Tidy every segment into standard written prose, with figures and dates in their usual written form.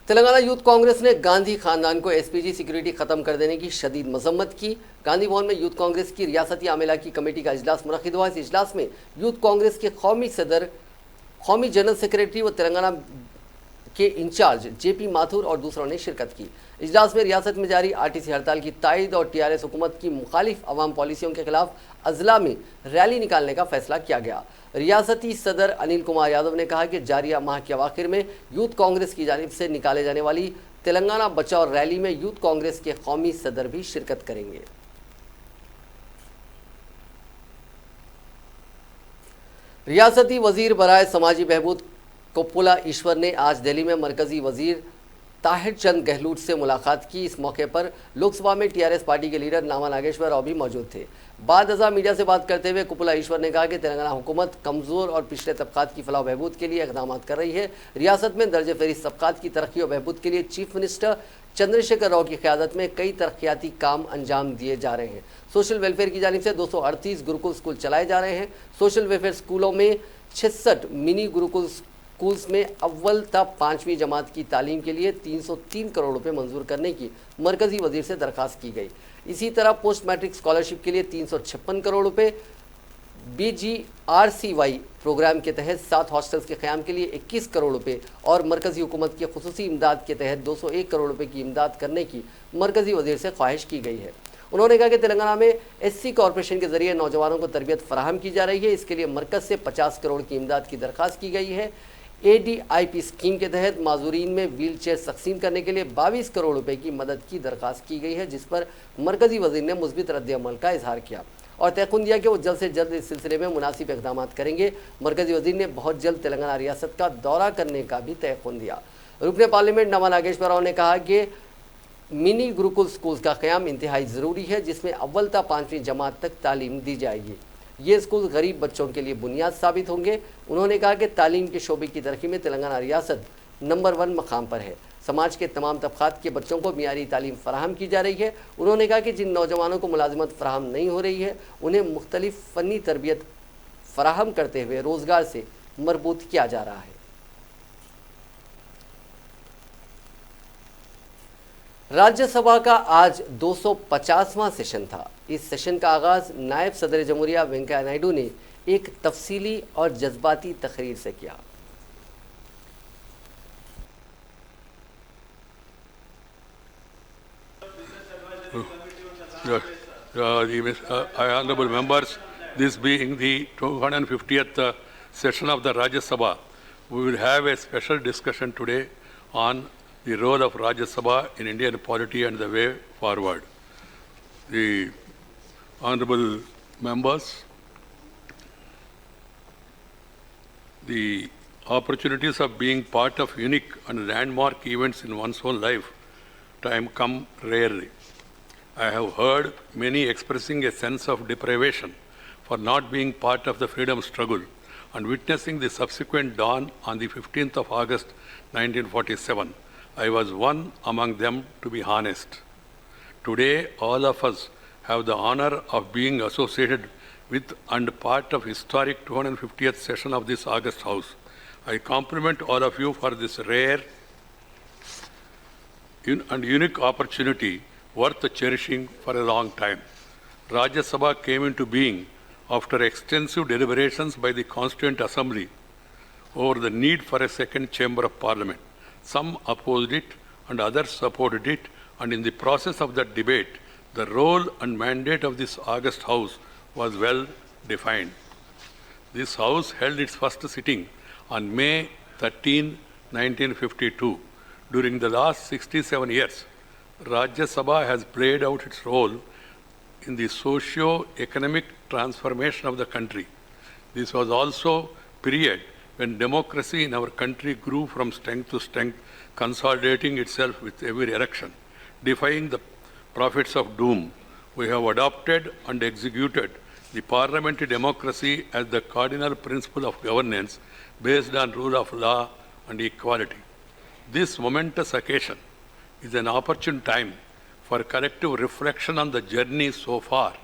Telangana youth Congress ने गांधी खानदान को एसपीजी सिक्योरिटी खत्म कर देने की शदीद मजम्मत की। गांधी भवन में यूथ कांग्रेस की रियासती आमेला की कमेटी का इजलास मुनक्किद हुआ। इस इजलास में यूथ कांग्रेस के कौमी सदर, कौमी जनरल सेक्रेटरी व तेलंगाना के इंचार्ज जेपी माथुर और दूसरों ने शिरकत की। इजलास में रियासत में जारी आरटीसी हड़ताल की तायद और टीआरएस हुकूमत की मुखालिफ अवाम पॉलिसियों के खिलाफ अजला में रैली निकालने का फैसला किया गया। रियासती सदर अनिल कुमार यादव ने कहा कि जारिया माह के अवाखिर में यूथ कांग्रेस की जानिब से निकाले जाने वाली तेलंगाना बचाओ रैली में यूथ कांग्रेस के कौमी सदर भी शिरकत करेंगे। रियासती वजीर बराए समाजी बहबूद कोप्पुला ईश्वर ने आज दिल्ली में मरकजी वजीर ताहिर चंद गहलोत से मुलाकात की। इस मौके पर लोकसभा में टीआरएस पार्टी के लीडर नामा नागेश्वर राव भी मौजूद थे। बाद अज़ा मीडिया से बात करते हुए कोप्पुला ईश्वर ने कहा कि तेलंगाना हुकूमत कमज़ोर और पिछड़े तबकात की फलाह बहबूद के लिए इक़दाम कर रही है। रियासत में दर्ज फहरिस्त तबकात की तरक्की और बहबूद के लिए चीफ मिनिस्टर चंद्रशेखर राव की क़यादत में कई तरक्याती काम अंजाम दिए जा रहे हैं। सोशल वेलफेयर की जानिब से 238 गुरुकुल स्कूल चलाए जा रहे हैं। सोशल वेलफेयर स्कूलों में 66 मिनी गुरुकुल स्कूल्स में अव्वल तक 5वीं जमात की तालीम के लिए 303 करोड़ रुपए मंजूर करने की मरकजी वजीर से दरखास्त की गई। इसी तरह पोस्ट मैट्रिक स्कॉलरशिप के लिए 356 करोड़ रुपए, BGRCY प्रोग्राम के तहत 7 हॉस्टल्स के क़याम के लिए 21 करोड़ रुपए और मरकजी हुकूमत की खुसूसी इमदाद के तहत 201 करोड़ रुपए की इमदाद करने की मरकजी वजीर से ख्वाहिश की गई है। उन्होंने कहा कि तेलंगाना में SC कॉरपोरेशन के जरिए नौजवानों को तरबियत फराहम की जा रही है। इसके लिए मरकज से 50 करोड़ की इमदाद की दरख्वास्त की गई है। ADIP स्कीम के तहत माजूरीन में व्हील चेयर तकसीम करने के लिए 22 करोड़ रुपए की मदद की दरख्वास्त की गई है, जिस पर मरकजी वजीर ने मुस्बित रद्द-ए-अमल का इजहार किया और तयक़ुन दिया कि वो जल्द से जल्द इस सिलसिले में मुनासिब इक़दाम करेंगे। मरकजी वजीर ने बहुत जल्द तेलंगाना रियासत का दौरा करने का भी तयक़ुन दिया। रुकने पार्लियामेंट नामा नागेश्वर राव ने कहा कि मिनी गुरुकुल स्कूल का क़याम इंतहाई ज़रूरी है, जिसमें अव्वल तक 5वीं जमात तक तालीम दी जाएगी। ये स्कूल गरीब बच्चों के लिए बुनियाद साबित होंगे। उन्होंने कहा कि तालीम के शोबे की तरक्की में तेलंगाना रियासत नंबर 1 मकाम पर है। समाज के तमाम तबक़ात के बच्चों को मियारी तालीम फराहम की जा रही है। उन्होंने कहा कि जिन नौजवानों को मुलाजिमत फराहम नहीं हो रही है, उन्हें मुख्तलिफ फ़नी तरबियत फराहम करते हुए रोज़गार से मरबूत किया जा रहा है। राज्यसभा का आज 250वां सेशन था। इस सेशन का आगाज़ नायब सदर जमहूरिया वेंकैया नायडू ने एक तफसीली और जज्बाती तकरीर से किया। Honorable members, this being the 250th session of the Rajya Sabha, we will have a special discussion today on the role of Rajya Sabha in Indian polity and the way forward. The honorable members, the opportunities of being part of unique and landmark events in one's own life time come rarely. I have heard many expressing a sense of deprivation for not being part of the freedom struggle and witnessing the subsequent dawn on the 15th of August 1947. I was one among them, to be honest. Today, all of us have the honor of being associated with and part of historic 250th session of this August House. I compliment all of you for this rare and unique opportunity worth cherishing for a long time. Rajya Sabha came into being after extensive deliberations by the Constituent Assembly over the need for a second chamber of parliament. Some opposed it and others supported it, and in the process of that debate, the role and mandate of this August House was well defined. This House held its first sitting on May 13, 1952. During the last 67 years, Rajya Sabha has played out its role in the socio-economic transformation of the country. This was also period when democracy in our country grew from strength to strength, consolidating itself with every election. Defying the prophets of doom, we have adopted and executed the parliamentary democracy as the cardinal principle of governance based on rule of law and equality. This momentous occasion is an opportune time for collective reflection on the journey so far.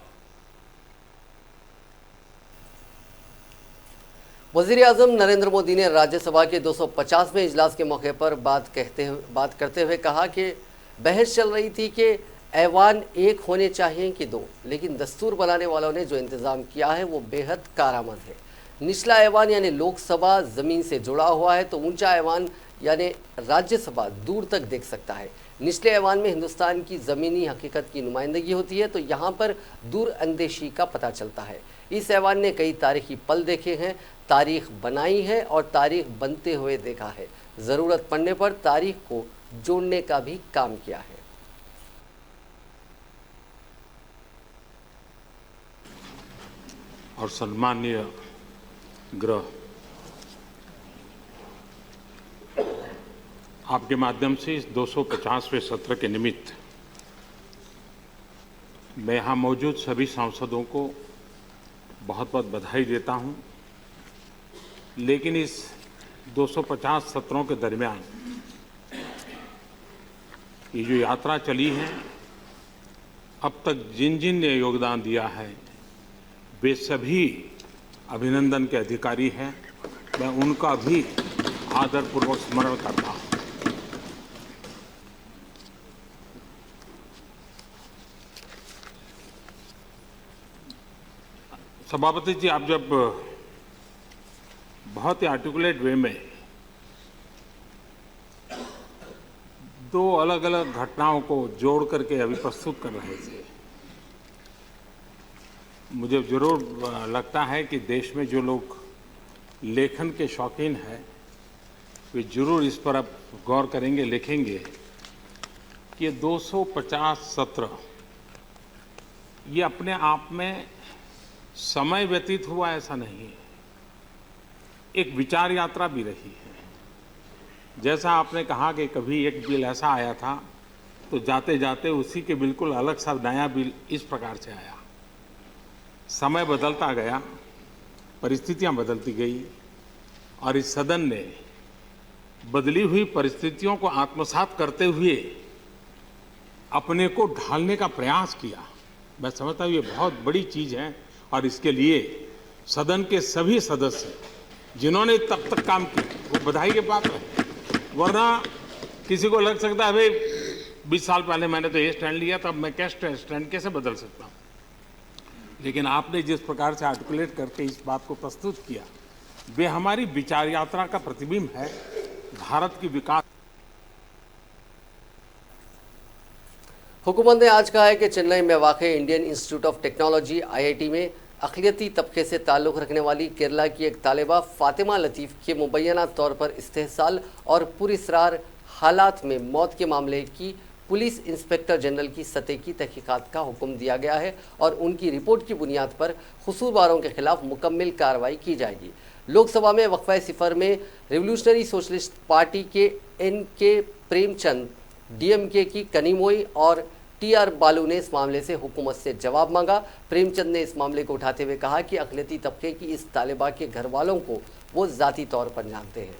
वज़ीर आज़म नरेंद्र मोदी ने राज्यसभा के 250वें इजलास के मौके पर बात करते हुए कहा कि बहस चल रही थी कि ऐवान एक होने चाहिए कि दो, लेकिन दस्तूर बनाने वालों ने जो इंतज़ाम किया है वो बेहद कारआमद है। निचला ऐवान यानी लोकसभा ज़मीन से जुड़ा हुआ है तो ऊंचा ऐवान यानी राज्यसभा दूर तक देख सकता है। निचले ऐवान में हिंदुस्तान की ज़मीनी हकीकत की नुमाइंदगी होती है तो यहाँ पर दूर अंदेशी का पता चलता है। इस ऐवान ने कई तारीखी पल देखे हैं, तारीख बनाई है और तारीख बनते हुए देखा है। ज़रूरत पड़ने पर तारीख को जोड़ने का भी काम किया है। और सम्माननीय गृह, आपके माध्यम से इस 250वें सत्र के निमित्त मैं यहाँ मौजूद सभी सांसदों को बहुत बहुत बधाई देता हूँ। लेकिन इस 250 सत्रों के दरमियान ये जो यात्रा चली है, अब तक जिन जिन ने योगदान दिया है वे सभी अभिनंदन के अधिकारी हैं। मैं उनका भी आदरपूर्वक स्मरण करता हूँ। सभापति जी, आप जब बहुत ही आर्टिकुलेट वे में दो अलग अलग घटनाओं को जोड़ करके अभी प्रस्तुत कर रहे थे, मुझे जरूर लगता है कि देश में जो लोग लेखन के शौकीन हैं वे जरूर इस पर अब गौर करेंगे, लिखेंगे कि ये 250 सत्र ये अपने आप में समय व्यतीत हुआ ऐसा नहीं है, एक विचार यात्रा भी रही है। जैसा आपने कहा कि कभी एक बिल ऐसा आया था तो जाते जाते उसी के बिल्कुल अलग सा नया बिल इस प्रकार से आया। समय बदलता गया, परिस्थितियां बदलती गई और इस सदन ने बदली हुई परिस्थितियों को आत्मसात करते हुए अपने को ढालने का प्रयास किया। मैं समझता हूँ ये बहुत बड़ी चीज़ है और इसके लिए सदन के सभी सदस्य जिन्होंने तब तक काम किया वो बधाई के पात्र हैं। वरना किसी को लग सकता है भाई 20 साल पहले मैंने तो ये स्टैंड लिया था, अब मैं क्या स्टैंड कैसे बदल सकता हूँ। लेकिन आपने जिस प्रकार से आर्टिकुलेट करके इस बात को प्रस्तुत किया वे हमारी विचार यात्रा का प्रतिबिंब है, भारत की विकास। हुकूमत ने आज कहा है कि चेन्नई में वाक़े Indian institute of technology IIT में अक़लियती तबके से ताल्लुक़ रखने वाली केरला की एक तालिबा फ़ातिमा लतीफ़ के मुबैना तौर पर इस्तेहसाल और पुरअसरार हालात में मौत के मामले की पुलिस इंस्पेक्टर जनरल की सतह की तहकीकात का हुक्म दिया गया है और उनकी रिपोर्ट की बुनियाद पर कसूरवारों के खिलाफ मुकम्मल कार्रवाई की जाएगी। लोकसभा में वक्फा सिफर में रिवोल्यूशनरी सोशलिस्ट पार्टी के NK प्रेमचंद, DMK की कनिमोई और TR बालू ने इस मामले से हुकूमत से जवाब मांगा। प्रेमचंद ने इस मामले को उठाते हुए कहा कि अक़लियती तबके की इस तालिबा के घर वालों को वो ज़ाती तौर पर जानते हैं।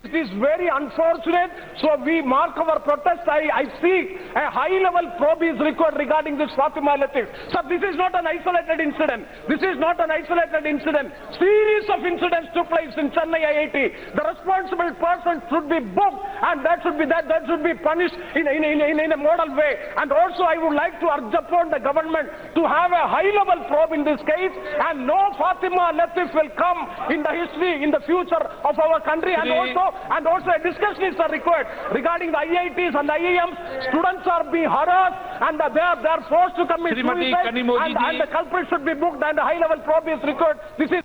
It is very unfortunate, so we mark our protest. I see a high-level probe is required regarding this Fatima Latif. So this is not an isolated incident. This is not an isolated incident. Series of incidents took place in Chennai IIT. The responsible person should be booked, and that should be punished in a model way. And also, I would like to urge upon the government to have a high-level probe in this case, and no Fatima Latif will come in the history, in the future of our country. And also a discussion is required regarding the IITs and the IIMs. Students are being harassed and they are forced to commit suicide, and the culprit should be booked and a high-level probe is required. This is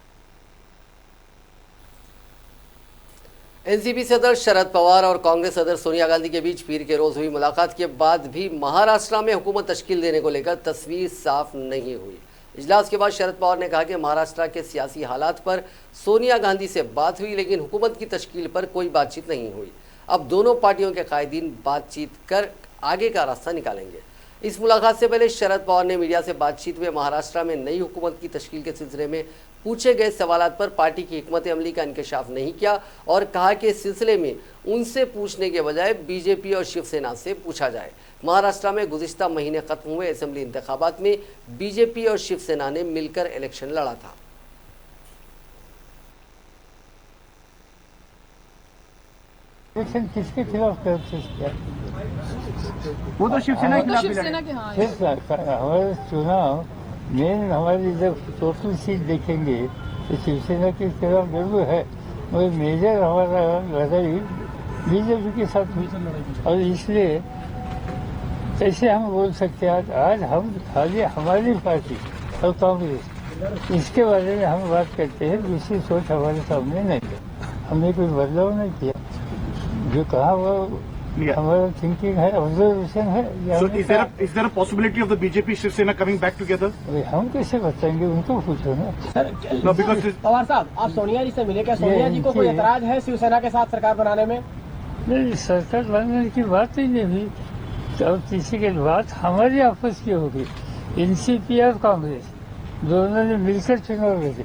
NCP सदर शरद पवार और कांग्रेस सदर सोनिया गांधी के बीच पीर के रोज हुई मुलाकात के बाद भी महाराष्ट्र में हुकूमत तश्कील देने को लेकर तस्वीर साफ नहीं हुई। इजलास के बाद शरद पवार ने कहा कि महाराष्ट्र के सियासी हालात पर सोनिया गांधी से बात हुई लेकिन हुकूमत की तश्कील पर कोई बातचीत नहीं हुई। अब दोनों पार्टियों के कायदीन बातचीत कर आगे का रास्ता निकालेंगे। इस मुलाकात से पहले शरद पवार ने मीडिया से बातचीत में महाराष्ट्र में नई हुकूमत की तश्कील के सिलसिले में पूछे गए सवालात पर पार्टी की हिकमत अमली का इंकशाफ नहीं किया और कहा कि इस सिलसिले में उनसे पूछने के बजाय बीजेपी और शिवसेना से पूछा जाए। महाराष्ट्र में गुज़िश्ता महीने खत्म हुए असेंबली इंतखाबात में बीजेपी और शिवसेना ने मिलकर इलेक्शन लड़ा था। किसके खिलाफ किया? वो तो शिवसेना के खिलाफ हमारे चुनाव मेन हमारी जब टोटल सीट देखेंगे तो शिवसेना के खिलाफ जरूर है, मगर मेजर हमारा लड़ाई बीजेपी के साथ हुई और इसलिए कैसे हम बोल सकते हैं आज हम खाली हमारी पार्टी और कांग्रेस इसके बारे में हम बात करते हैं, दूसरी सोच हमारे सामने नहीं है। हमने कोई बदलाव नहीं किया, जो कहा वो हमारा थिंकिंग है, ऑब्जर्वेशन है। So is there a possibility of the BJP Shivsena coming back together? हम कैसे बताएंगे, उनको पूछो ना। No, because पवार साहब, आप सोनिया जी से मिले, क्या सोनिया जी को कोई एतराज है शिवसेना के साथ सरकार बनाने में? नहीं, सरकार बनाने की बात ही नहीं हुई, और किसी की बात हमारी आपस की होगी। एनसीपी और कांग्रेस दोनों ने मिलकर चुनाव लड़े।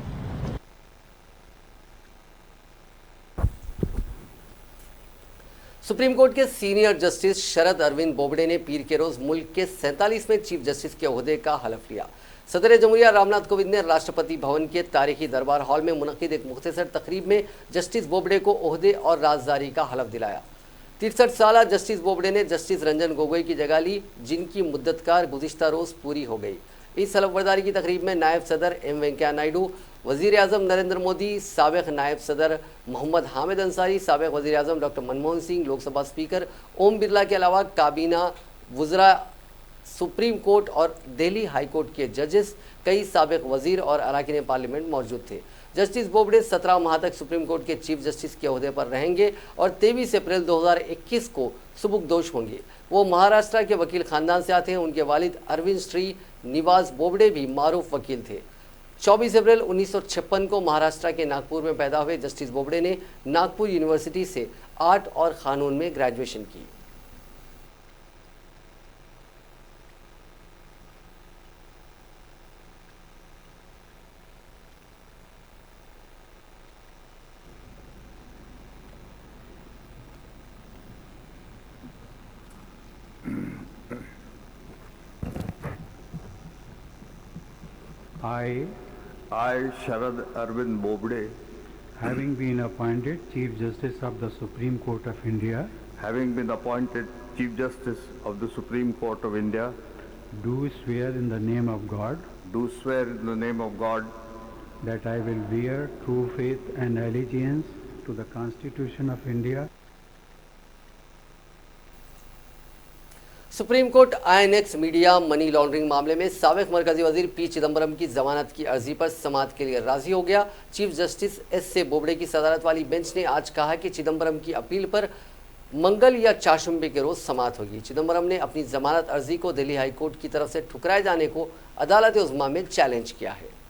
सुप्रीम कोर्ट के सीनियर जस्टिस शरद अरविंद बोबडे ने पीर के रोज मुल्क के 47वें चीफ जस्टिस के ओहदे का हलफ लिया। सदर जमहूरिया रामनाथ कोविंद ने राष्ट्रपति भवन के तारीखी दरबार हॉल में मुनक्किद एक मुख्तसर तकरीब में जस्टिस बोबडे को ओहदे और राजदारी का हलफ दिलाया। 63 साल जस्टिस बोबडे ने जस्टिस रंजन गोगोई की जगह ली, जिनकी मुद्दतकार गुज़िश्ता रोज पूरी हो गई। इस हलफबरदारी की तकरीब में नायब सदर एम वेंकैया नायडू, वज़ीर आज़म नरेंद्र मोदी, साबिक़ नायब सदर मोहम्मद हामिद अंसारी, साबिक़ वज़ीर आज़म डॉक्टर मनमोहन सिंह, लोकसभा स्पीकर ओम बिरला के अलावा काबीना वुज़रा, सुप्रीम कोर्ट और दिल्ली हाई कोर्ट के जजेस, कई साबिक़ वज़ीर और अरकान पार्लियामेंट मौजूद थे। जस्टिस बोबडे 17 माह तक सुप्रीम कोर्ट के चीफ जस्टिस के ओहदे पर रहेंगे और 23 अप्रैल 2021 को सुबुकदोश होंगे। वो महाराष्ट्र के वकील ख़ानदान से आते हैं। उनके वालिद अरविंद श्री निवास बोबडे भी मारूफ वकील थे। 24 अप्रैल 1956 को महाराष्ट्र के नागपुर में पैदा हुए जस्टिस बोबडे ने नागपुर यूनिवर्सिटी से आर्ट और कानून में ग्रेजुएशन की। I, Sharad Arvind Bobde, having been appointed Chief Justice of the Supreme Court of India, having been appointed Chief Justice of the Supreme Court of India, do swear in the name of God do swear in the name of God that I will bear true faith and allegiance to the Constitution of India. Supreme court INX media money laundering मामले में साबिक मरकजी वजीर P Chidambaram की जमानत की अर्जी पर समाअत के लिए राजी हो गया। चीफ जस्टिस एस बोबडे की सदारत वाली बेंच ने आज कहा कि चिदम्बरम की अपील पर मंगल या चाशुम्बे के रोज समाअत होगी। चिदम्बरम ने अपनी जमानत अर्जी को दिल्ली हाई कोर्ट की तरफ से ठुकराए जाने को अदालत उज़्मा में चैलेंज किया है।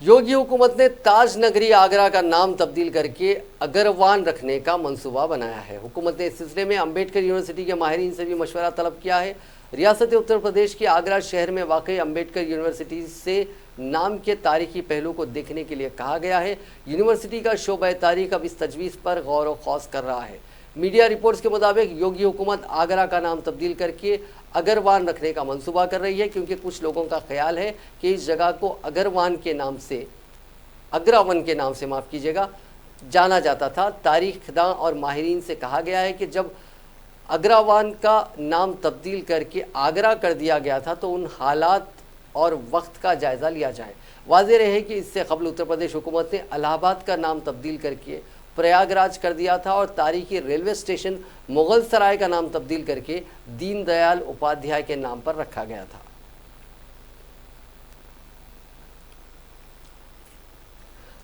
योगी हुकूमत ने ताज नगरी आगरा का नाम तब्दील करके अगरवान रखने का मंसूबा बनाया है। हुकूमत ने इस सिलसिले में अम्बेडकर यूनिवर्सिटी के माहिरीन से भी मशवरा तलब किया है। रियासत उत्तर प्रदेश के आगरा शहर में वाक़ई अम्बेडकर यूनिवर्सिटी से नाम के तारीखी पहलू को देखने के लिए कहा गया है। यूनिवर्सिटी का शोबा तारीख अब इस तजवीज़ पर गौर व खौस कर रहा है। मीडिया रिपोर्ट्स के मुताबिक योगी हुकूमत आगरा का नाम तब्दील करके अगरवान रखने का मंसूबा कर रही है, क्योंकि कुछ लोगों का ख्याल है कि इस जगह को अगरावन के नाम से माफ़ कीजिएगा जाना जाता था। तारीखदां और माहिरीन से कहा गया है कि जब अगरावन का नाम तब्दील करके आगरा कर दिया गया था तो उन हालात और वक्त का जायज़ा लिया जाए। वाज़ेह रहे कि इससे कबल उत्तर प्रदेश हुकूमत ने इलाहाबाद का नाम तब्दील करके प्रयागराज कर दिया था और तारीखी रेलवे स्टेशन मुगल सराय का नाम तब्दील करके दीनदयाल उपाध्याय के नाम पर रखा गया था।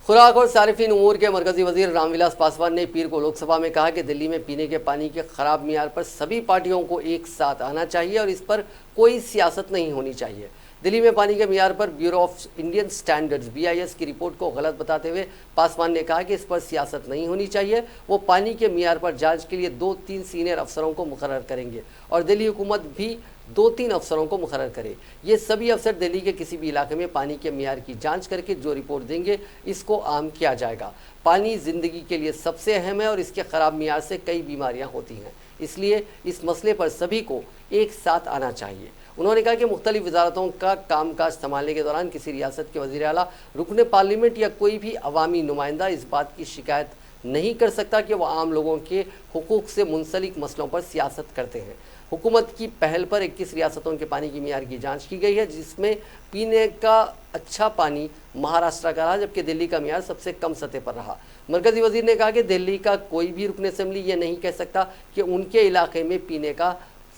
खुराक और सारिफिन उमूर के मरकजी वजीर रामविलास पासवान ने पीर को लोकसभा में कहा कि दिल्ली में पीने के पानी के खराब मियार पर सभी पार्टियों को एक साथ आना चाहिए और इस पर कोई सियासत नहीं होनी चाहिए। दिल्ली में पानी के मियार पर bureau of Indian standards BIS की रिपोर्ट को गलत बताते हुए पासवान ने कहा कि इस पर सियासत नहीं होनी चाहिए। वो पानी के मियार पर जांच के लिए 2-3 सीनियर अफसरों को मुकर्रर करेंगे और दिल्ली हुकूमत भी 2-3 अफसरों को मुकर्रर करे। ये सभी अफसर दिल्ली के किसी भी इलाके में पानी के मियार की जांच करके जो रिपोर्ट देंगे इसको आम किया जाएगा। पानी जिंदगी के लिए सबसे अहम है और इसके खराब मियार से कई बीमारियां होती हैं, इसलिए इस मसले पर सभी को एक साथ आना चाहिए। उन्होंने कहा कि मुख्तलिफ वजारतों का कामकाज संभालने के दौरान किसी रियासत के वज़ीर आला, रुकने पार्लियामेंट या कोई भी अवामी नुमाइंदा इस बात की शिकायत नहीं कर सकता कि वह आम लोगों के हुकूक से मुंसलिक मसलों पर सियासत करते हैं। हुकूमत की पहल पर 21 रियासतों के पानी की मियार की जांच की गई है, जिसमें पीने का अच्छा पानी महाराष्ट्र का रहा, जबकि दिल्ली का मियार सबसे कम सतह पर रहा। मरकजी वजीर ने कहा कि दिल्ली का कोई भी रुकन असेंबली ये नहीं कह सकता कि उनके इलाके में पीने का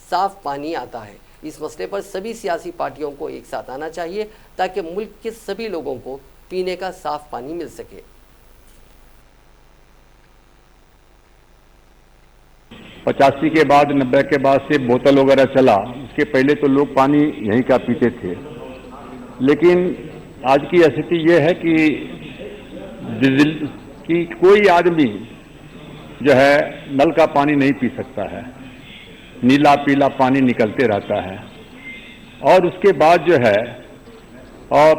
साफ पानी आता है। इस मसले पर सभी सियासी पार्टियों को एक साथ आना चाहिए ताकि मुल्क के सभी लोगों को पीने का साफ पानी मिल सके। 85 के बाद 90 के बाद से बोतल वगैरह चला, उसके पहले तो लोग पानी यहीं का पीते थे। लेकिन आज की स्थिति ये है कि कोई आदमी जो है नल का पानी नहीं पी सकता है, नीला पीला पानी निकलते रहता है। और उसके बाद जो है और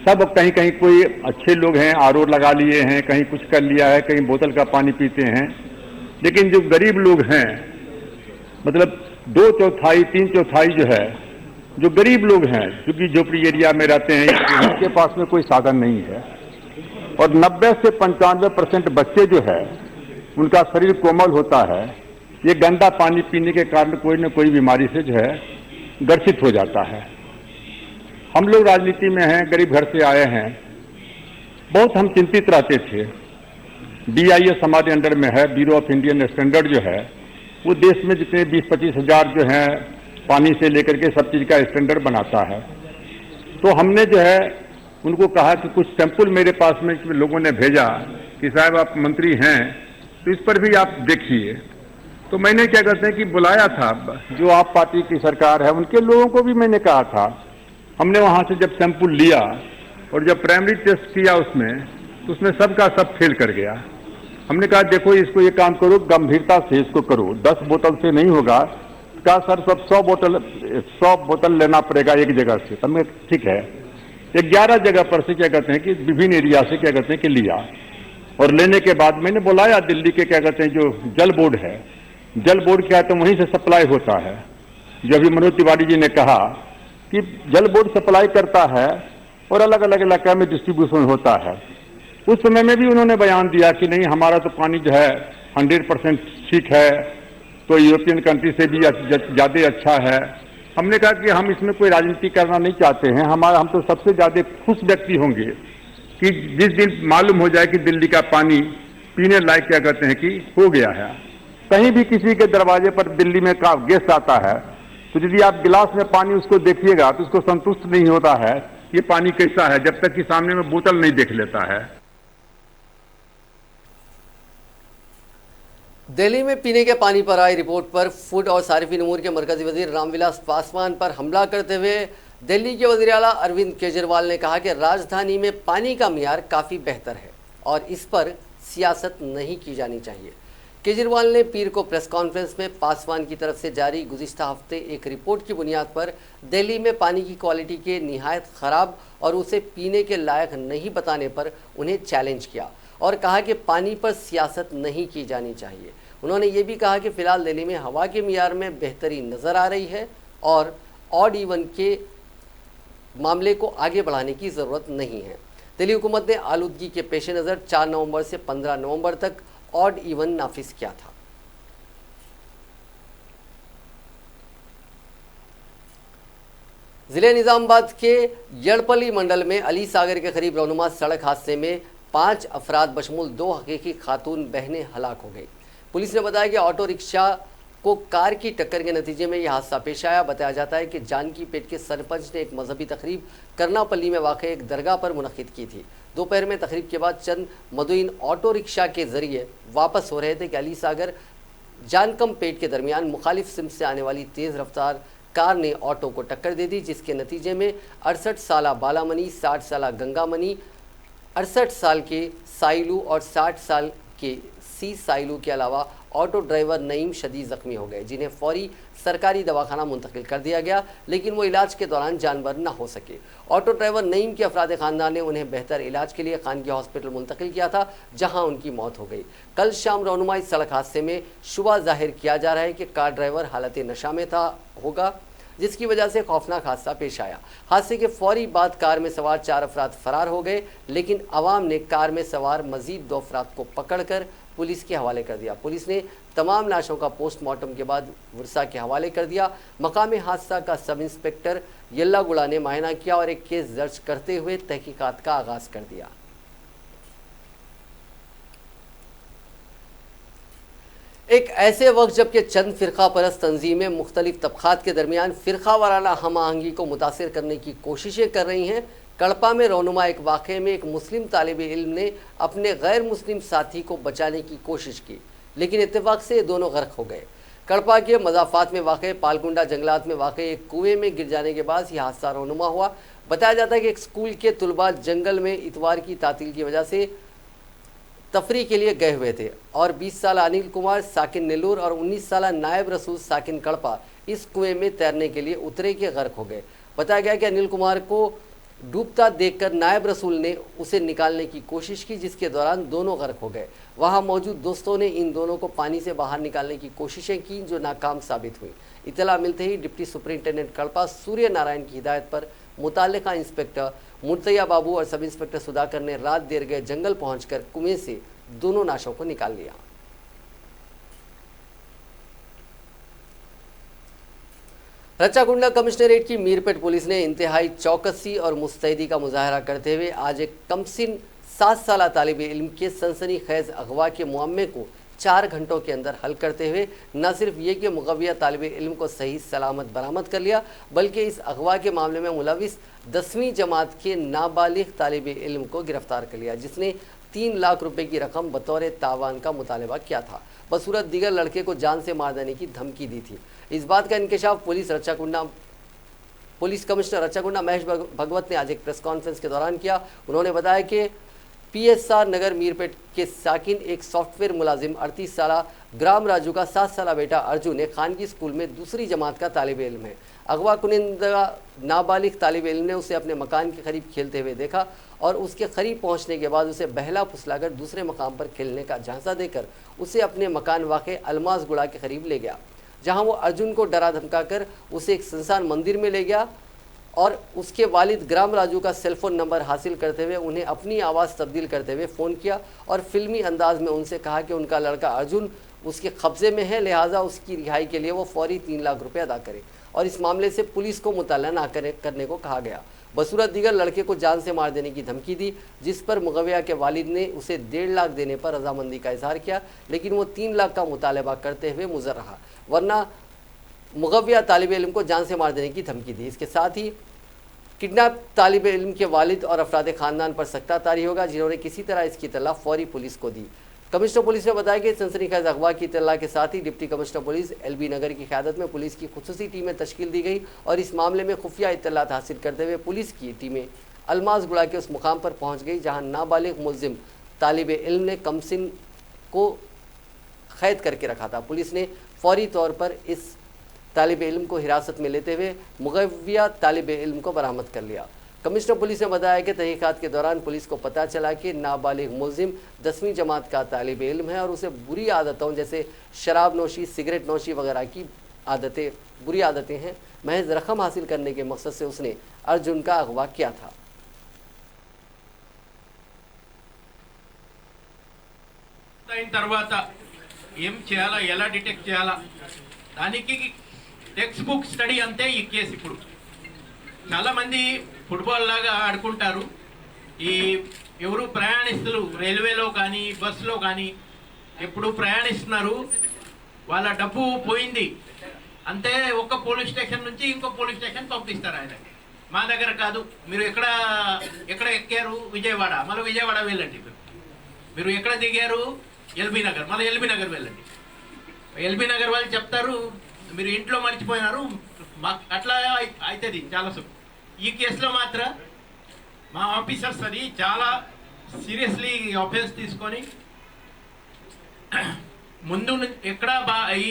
सब कहीं कहीं कोई अच्छे लोग हैं आरओ लगा लिए हैं, कहीं कुछ कर लिया है, कहीं बोतल का पानी पीते हैं। लेकिन जो गरीब लोग हैं, मतलब 2/4 3/4 जो है, जो गरीब लोग हैं, क्योंकि झोपड़ी एरिया में रहते हैं, उनके पास में कोई साधन नहीं है। और 90 से 95% बच्चे जो है उनका शरीर कोमल होता है, ये गंदा पानी पीने के कारण कोई न कोई बीमारी से जो है ग्रसित हो जाता है। हम लोग राजनीति में हैं, गरीब घर से आए हैं, बहुत हम चिंतित रहते थे। BIS हमारे अंडर में है, ब्यूरो ऑफ इंडियन स्टैंडर्ड जो है, वो देश में जितने 20-25 हजार जो हैं पानी से लेकर के सब चीज़ का स्टैंडर्ड बनाता है। तो हमने जो है उनको कहा कि कुछ सैंपल मेरे पास में लोगों ने भेजा कि साहब आप मंत्री हैं तो इस पर भी आप देखिए। तो मैंने क्या कहते हैं कि बुलाया था, जो आप पार्टी की सरकार है उनके लोगों को भी मैंने कहा था। हमने वहाँ से जब सैंपल लिया और जब प्राइमरी टेस्ट किया तो उसमें सबका सब फेल कर गया। हमने कहा देखो इसको ये काम करो, गंभीरता से इसको करो, 10 बोतल से नहीं होगा। कहा सर सब 100 बोतल लेना पड़ेगा एक जगह से। तब मैं ठीक है, 11 जगह पर से क्या कहते हैं कि विभिन्न एरिया से क्या कहते हैं कि लिया। और लेने के बाद मैंने बुलाया दिल्ली के क्या कहते हैं जो जल बोर्ड है, जल बोर्ड क्या है तो वहीं से सप्लाई होता है। जो अभी मनोज तिवारी जी ने कहा कि जल बोर्ड सप्लाई करता है और अलग अलग इलाका में डिस्ट्रीब्यूशन होता है। उस समय में भी उन्होंने बयान दिया कि नहीं हमारा तो पानी जो है 100% ठीक है, तो यूरोपियन कंट्री से भी ज़्यादा अच्छा है। हमने कहा कि हम इसमें कोई राजनीति करना नहीं चाहते हैं, हम तो सबसे ज़्यादा खुश व्यक्ति होंगे कि जिस दिन मालूम हो जाए कि दिल्ली का पानी पीने लायक क्या कहते हैं कि हो गया है। कहीं भी किसी के दरवाजे पर दिल्ली में का गेस्ट आता है तो यदि आप गिलास में पानी उसको देखिएगा तो उसको संतुष्ट नहीं होता है ये पानी कैसा है, जब तक कि सामने में बोतल नहीं देख लेता है। दिल्ली में पीने के पानी पर आई रिपोर्ट पर फूड और सार्वजनिक अमूर के मरकजी वजीर रामविलास पासवान पर हमला करते हुए दिल्ली के वजीर आला अरविंद केजरीवाल ने कहा कि राजधानी में पानी का मियार काफ़ी बेहतर है और इस पर सियासत नहीं की जानी चाहिए। केजरीवाल ने पीर को प्रेस कॉन्फ्रेंस में पासवान की तरफ से जारी गुज़िश्ता हफ्ते एक रिपोर्ट की बुनियाद पर दिल्ली में पानी की क्वालिटी के निहायत ख़राब और उसे पीने के लायक नहीं बताने पर उन्हें चैलेंज किया और कहा कि पानी पर सियासत नहीं की जानी चाहिए। उन्होंने ये भी कहा कि फ़िलहाल दिल्ली में हवा के मियार में बेहतरी नज़र आ रही है और ऑड इवन के मामले को आगे बढ़ाने की ज़रूरत नहीं है। दिल्ली हुकूमत ने आलूदगी के पेश नज़र 4 नवंबर से 15 नवंबर तक ऑड इवन नाफिज किया था। जिले निजामाबाद के यड़पली मंडल में अली सागर के करीब रौनुमा सड़क हादसे में 5 अफराद बशमूल 2 हकीकी खातून बहनें हलाक हो गई। पुलिस ने बताया कि ऑटो रिक्शा को कार की टक्कर के नतीजे में यह हादसा पेश आया। बताया जाता है कि जानकीपेट के सरपंच ने एक मजहबी तकरीब करनापल्ली में वाक़ एक दरगाह पर मुनक़िद की थी। दोपहर में तकरीब के बाद चंद मदुइन ऑटो रिक्शा के ज़रिए वापस हो रहे थे कि अली सागर जानकमपेट के दरमियान मुखालिफ सिमत से आने वाली तेज़ रफ्तार कार ने ऑटो को टक्कर दे दी, जिसके नतीजे में 68 साल बालामणि, 60 साल गंगामणि, 68 साल के साइलू और 60 साल के सी साइलू के अलावा ऑटो ड्राइवर नईम शदीद जख्मी हो गए, जिन्हें फौरी सरकारी दवाखाना मुंतकिल कर दिया गया, लेकिन वो इलाज के दौरान जानवर न हो सके। ऑटो ड्राइवर नईम के अफराद खानदान ने उन्हें बेहतर इलाज के लिए खानगी हॉस्पिटल मुंतकिल किया था, जहां उनकी मौत हो गई। कल शाम रहनुमा सड़क हादसे में शुबा जाहिर किया जा रहा है कि कार ड्राइवर हालत नशा में होगा, जिसकी वजह से खौफनाक हादसा पेश आया। हादसे के फौरी बाद कार में सवार 4 अफराद फरार हो गए, लेकिन अवाम ने कार में सवार मजीद 2 अफराद को पकड़कर पुलिस के हवाले कर दिया। पुलिस ने तमाम लाशों का पोस्टमार्टम के बाद वर्षा के हवाले कर दिया। मकामी हादसा का सब इंस्पेक्टर यल्लागुड़ा ने मायना किया और एक केस दर्ज करते हुए तहकीकात का आगाज कर दिया। एक ऐसे वक्त जबकि चंद फ़िरका परस्त तंजीमें मुख्तलिफ तबक़ात के दरमियान फ़िरका वाराना हम आहंगी को मुतासिर करने की कोशिशें कर रही हैं, कड़पा में रहनुमा एक वाक़े में एक मुस्लिम तालिब इल्म ने अपने गैर मुस्लिम साथी को बचाने की कोशिश की, लेकिन इत्तेफाक से ये दोनों गर्क हो गए। कड़पा के मज़ाफ़ात में वाक़ पालकुंडा जंगलात में वाक़ एक कुएँ में गिर जाने के बाद यह हादसा रहनुमा हुआ। बताया जाता है कि एक स्कूल के तलबा जंगल में इतवार की तातील की वजह से तफरी के लिए गए हुए थे और 20 साल अनिल कुमार साकिन नेल्लोर और 19 साल नायब रसूल साकिन कड़पा इस कुएं में तैरने के लिए उतरे के गर्क हो गए। बताया गया कि अनिल कुमार को डूबता देखकर नायब रसूल ने उसे निकालने की कोशिश की, जिसके दौरान दोनों गर्क हो गए। वहां मौजूद दोस्तों ने इन दोनों को पानी से बाहर निकालने की कोशिशें की, जो नाकाम साबित हुई। इतला मिलते ही डिप्टी सुपरिंटेंडेंट कड़पा सूर्य नारायण की हिदायत पर मुताल्लिका इंस्पेक्टर मुर्तैया बाबू और सब इंस्पेक्टर सुधाकर ने रात देर गए जंगल पहुंचकर कुएं से दोनों लाशों को निकाल लिया। रच्चाकुंडा कमिश्नरेट की मीरपेट पुलिस ने इंतहाई चौकसी और मुस्तैदी का मुजाहरा करते हुए आज एक कमसिन 7 साल तालिब इल्म के सनसनीखेज अगवा के मुअम्मे को 4 घंटों के अंदर हल करते हुए न सिर्फ ये कि मुगव्विया तालिब इल्म को सही सलामत बरामद कर लिया, बल्कि इस अगवा के मामले में मुलविस 10वीं जमात के नाबालिग तालिब इल्म को गिरफ्तार कर लिया, जिसने 3 लाख रुपए की रकम बतौर तावान का मुतालबा किया था, बसूरत दीगर लड़के को जान से मार देने की धमकी दी थी। इस बात का इंकशाफ पुलिस कमिश्नर रच्चाकुंडा महेश भगवत ने आज एक प्रेस कॉन्फ्रेंस के दौरान किया। उन्होंने बताया कि PSR नगर मीरपेट के साकिन एक सॉफ्टवेयर मुलाजिम 38 साल ग्राम राजू का 7 साल बेटा अर्जुन खानगी स्कूल में 2री जमात का तालिब इल्म है। अगवा कुनिंदा नाबालिग तालिब इल्म ने उसे अपने मकान के करीब खेलते हुए देखा और उसके करीब पहुंचने के बाद उसे बहला फुसलाकर दूसरे मकाम पर खेलने का झांसा देकर उसे अपने मकान वाक़े अलमास गुड़ा के करीब ले गया, जहां वो अर्जुन को डरा धमका कर उसे एक सुनसान मंदिर में ले गया और उसके वालिद ग्राम राजू का सेलफोन नंबर हासिल करते हुए उन्हें अपनी आवाज़ तब्दील करते हुए फ़ोन किया और फिल्मी अंदाज में उनसे कहा कि उनका लड़का अर्जुन उसके कब्ज़े में है, लिहाजा उसकी रिहाई के लिए वो फौरी 3 लाख रुपये अदा करे और इस मामले से पुलिस को मुताला ना करने को कहा गया। बसूरत दीगर लड़के को जान से मार देने की धमकी दी, जिस पर मुगव्विया के वालिद ने उसे 1.5 लाख देने पर रजामंदी का इजहार किया, लेकिन वो 3 लाख का मुतालबा करते हुए मुज़र रहा, वरना मुगव्विया तालिब इल्म को जान से मार देने की धमकी दी। इसके साथ ही किडनैप तालिब इल्म के वालिद और अफराद ख़ानदान पर सख्ता तारी होगा, जिन्होंने किसी तरह इसकी इत्तला फौरी पुलिस को दी। कमिश्नर पुलिस ने बताया कि सनसनीखेज अगवा की इत्तला के साथ ही डिप्टी कमिश्नर पुलिस LB नगर की क़यादत में पुलिस की खुसूसी टीमें तश्कील दी गई और इस मामले में खुफिया इत्तलात हासिल करते हुए पुलिस की टीमें अलमास गुड़ा के उस मुकाम पर पहुँच गई जहाँ नाबालिग मुल्जिम तालिब इल्म ने कमसिन को कैद करके रखा था। पुलिस ने फौरी तौर पर इस तालिब इल्म को हिरासत में लेते हुए मुगव्विया तालिब इल्म को बरामद कर लिया। कमिश्नर पुलिस ने बताया कि तहकीकात के दौरान पुलिस को पता चला कि नाबालिग मुल्जिम 10वीं जमात का तालिब इल्म है और उसे बुरी आदतों जैसे शराब नोशी, सिगरेट नोशी वगैरह की बुरी आदतें हैं। महज रकम हासिल करने के मकसद से उसने अर्जुन का अगवा किया था। ఏం చేయాలా, ఎలా డిటెక్ట్ చేయాలా, దానికి టెక్స్ట్ బుక్ స్టడీ అంతే ఈ కేసు. ఇప్పుడు చాలామంది ఫుట్బాల్ లాగా ఆడుకుంటారు. ఈ ఎవరు ప్రయాణిస్తులు రైల్వేలో కానీ బస్సులో కానీ ఎప్పుడు ప్రయాణిస్తున్నారు, వాళ్ళ డబ్బు పోయింది అంతే, ఒక పోలీస్ స్టేషన్ నుంచి ఇంకో పోలీస్ స్టేషన్ పంపిస్తారు. ఆయన మా దగ్గర కాదు, మీరు ఎక్కడ ఎక్కారు, విజయవాడ, మళ్ళీ విజయవాడ వెళ్ళండి. మీరు ఎక్కడ దిగారు, LB నగర్, మళ్ళీ LB నగర్ వెళ్ళండి. LB నగర్ వాళ్ళు చెప్తారు మీరు ఇంట్లో మర్చిపోయినారు, మాకు అట్లా అవుతుంది చాలా ఈ కేసులో మాత్రం మా ఆఫీసర్స్ అది చాలా సీరియస్లీ ఆఫెన్స్ తీసుకొని ముందు ఎక్కడ ఈ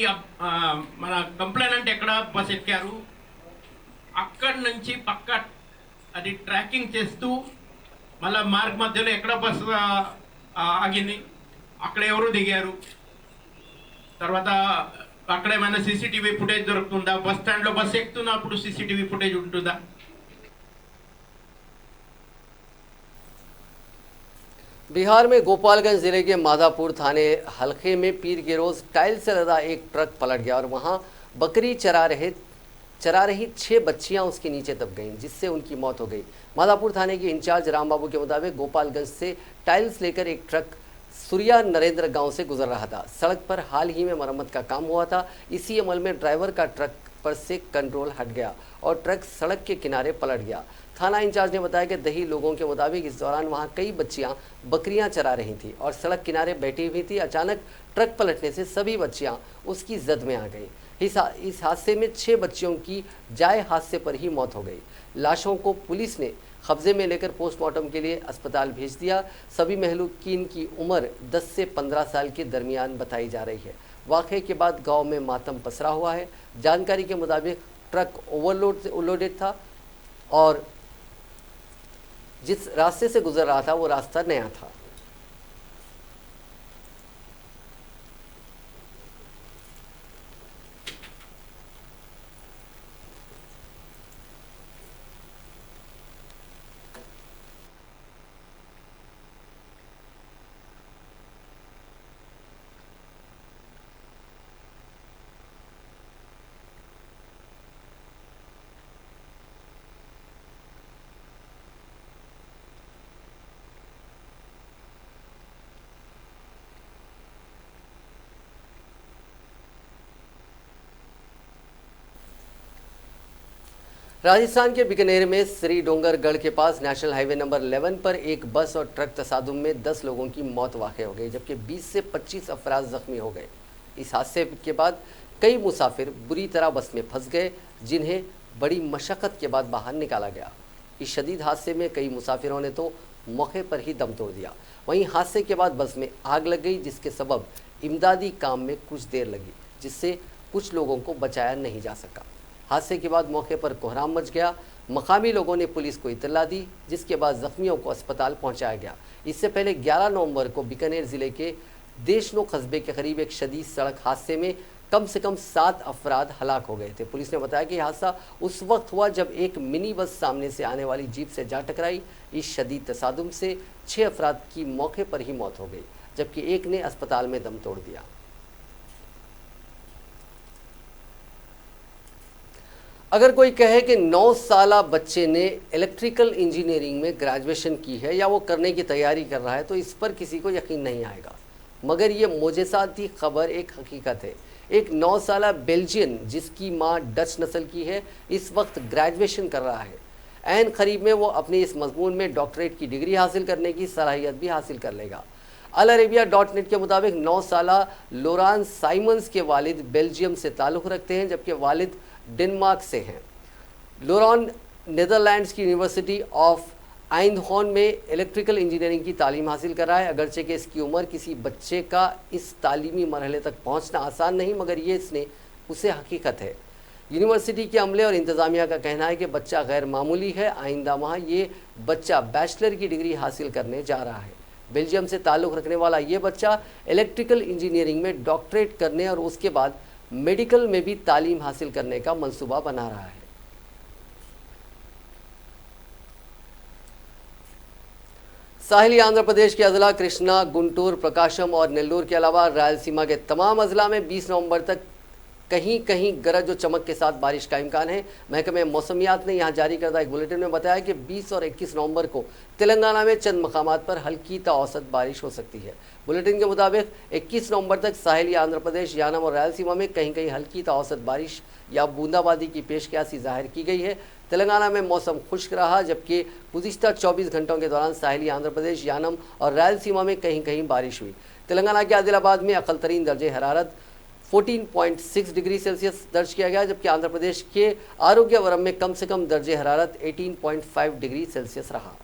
మన కంప్లైంట్ ఎక్కడ బస్ ఎక్కారు అక్కడి నుంచి పక్క అది ట్రాకింగ్ చేస్తూ మళ్ళీ మార్గ్ మధ్యలో ఎక్కడ బస్సు ఆగింది, అక్కడ ఎవరు దిగారు, తర్వాత అక్కడ ఏమైనా సీసీటీవీ ఫుటేజ్ దొరుకుతుందా, బస్ స్టాండ్లో బస్సు ఎక్కుతున్నప్పుడు సీసీటీవీ ఫుటేజ్ ఉంటుందా. बिहार में गोपालगंज जिले के माधापुर थाने हलके में पीर के रोज टाइल से लदा एक ट्रक पलट गया और वहां बकरी चरा रही 6 बच्चियां उसके नीचे दब गईं, जिससे उनकी मौत हो गई। माधापुर थाने के इंचार्ज रामबाबू के मुताबिक गोपालगंज से टाइल्स लेकर एक ट्रक सूर्या नरेंद्र गांव से गुजर रहा था। सड़क पर हाल ही में मरम्मत का काम हुआ था। इसी अमल में ड्राइवर का ट्रक पर से कंट्रोल हट गया और ट्रक सड़क के किनारे पलट गया। थाना इंचार्ज ने बताया कि दही लोगों के मुताबिक इस दौरान वहां कई बच्चियां बकरियां चरा रही थी और सड़क किनारे बैठी हुई थी। अचानक ट्रक पलटने से सभी बच्चियां उसकी जद में आ गई। इस हादसे में 6 बच्चियों की जाए हादसे पर ही मौत हो गई। लाशों को पुलिस ने कब्जे में लेकर पोस्टमार्टम के लिए अस्पताल भेज दिया। सभी महलूकीन की उम्र 10 से 15 साल के दरमियान बताई जा रही है। वाक़े के बाद गांव में मातम पसरा हुआ है। जानकारी के मुताबिक ट्रक ओवरलोडेड था और जिस रास्ते से गुजर रहा था वो रास्ता नया था। राजस्थान के बीकानेर में श्री डोंगरगढ़ के पास नेशनल हाईवे नंबर 11 पर एक बस और ट्रक तसादुम में 10 लोगों की मौत वाक़ हो गई, जबकि 20 से 25 अफराद जख्मी हो गए। इस हादसे के बाद कई मुसाफिर बुरी तरह बस में फंस गए, जिन्हें बड़ी मशक्क़त के बाद बाहर निकाला गया। इस शदीद हादसे में कई मुसाफिरों ने तो मौके पर ही दम तोड़ दिया। वहीं हादसे के बाद बस में आग लग गई, जिसके सबब इमदादी काम में कुछ देर लगी, जिससे कुछ लोगों को बचाया नहीं जा सका। हादसे के बाद मौके पर कोहराम मच गया। मकामी लोगों ने पुलिस को इत्तला दी, जिसके बाद जख्मियों को अस्पताल पहुंचाया गया। इससे पहले 11 नवंबर को बीकानेर जिले के देशनो कस्बे के करीब एक शदीद सड़क हादसे में कम से कम 7 अफराद हलाक हो गए थे। पुलिस ने बताया कि हादसा उस वक्त हुआ जब एक मिनी बस सामने से आने वाली जीप से जा टकराई। इस शदीद तसादुम से 6 अफराद की मौके पर ही मौत हो गई, जबकि एक ने अस्पताल में दम तोड़ दिया। अगर कोई कहे कि 9 साला बच्चे ने इलेक्ट्रिकल इंजीनियरिंग में ग्रेजुएशन की है या वो करने की तैयारी कर रहा है तो इस पर किसी को यकीन नहीं आएगा, मगर ये मोजेज़ाती खबर एक हकीकत है। एक 9 साला बेल्जियन जिसकी मां डच नस्ल की है, इस वक्त ग्रेजुएशन कर रहा है। ऐन करीब में वो अपनी इस मजमून में डॉक्टरेट की डिग्री हासिल करने की सलाहियत भी हासिल कर लेगा। अल अरेबिया.नेट के मुताबिक 9 साला लोरान साइमंस के वालिद बेल्जियम से ताल्लुक़ रखते हैं, जबकि वालिद डेनमार्क से हैं। लोरॉन नीदरलैंड्स की यूनिवर्सिटी ऑफ आइंधहोर्न में इलेक्ट्रिकल इंजीनियरिंग की तालीम हासिल कर रहा है। अगरचे कि इसकी उम्र किसी बच्चे का इस तालीमी मरहले तक पहुंचना आसान नहीं, मगर ये इसने उसे हकीकत है। यूनिवर्सिटी के अमले और इंतज़ामिया का कहना है कि बच्चा गैर मामूली है। आइंदा माह ये बच्चा बैचलर की डिग्री हासिल करने जा रहा है। बेल्जियम से ताल्लुक़ रखने वाला ये बच्चा इलेक्ट्रिकल इंजीनियरिंग में डॉक्टरेट करने और उसके बाद मेडिकल में भी तालीम हासिल करने का मंसूबा बना रहा है। साहिली आंध्र प्रदेश के अजला कृष्णा, गुंटूर, प्रकाशम और नेल्लोर के अलावा रायलसीमा के तमाम अजला में 20 नवंबर तक कहीं कहीं गरज और चमक के साथ बारिश का इम्कान है। महकमे मौसमियात ने यहाँ जारी करदा एक बुलेटिन में बताया कि 20 और 21 नवंबर को तेलंगाना में चंद मकामात पर हल्की ता औसत बारिश हो सकती है। बुलेटिन के मुताबिक 21 नवंबर तक साहिली आंध्र प्रदेश, यानम और रायलसीमा में कहीं कहीं हल्की ता औसत बारिश या बूंदाबांदी की पेशकशी जाहिर की गई है। तेलंगाना में मौसम खुश्क रहा, जबकि गुज़िश्ता 24 घंटों के दौरान साहिली आंध्र प्रदेश, यानम और रायलसीमा में कहीं कहीं बारिश हुई। तेलंगाना के आदिलाबाद में अक़ल तरीन दर्जे हरारत 14.6 डिग्री सेल्सियस दर्ज किया गया, जबकि आंध्र प्रदेश के आरोग्यवरम में कम से कम दर्जे हरारत 18.5 डिग्री सेल्सियस रहा।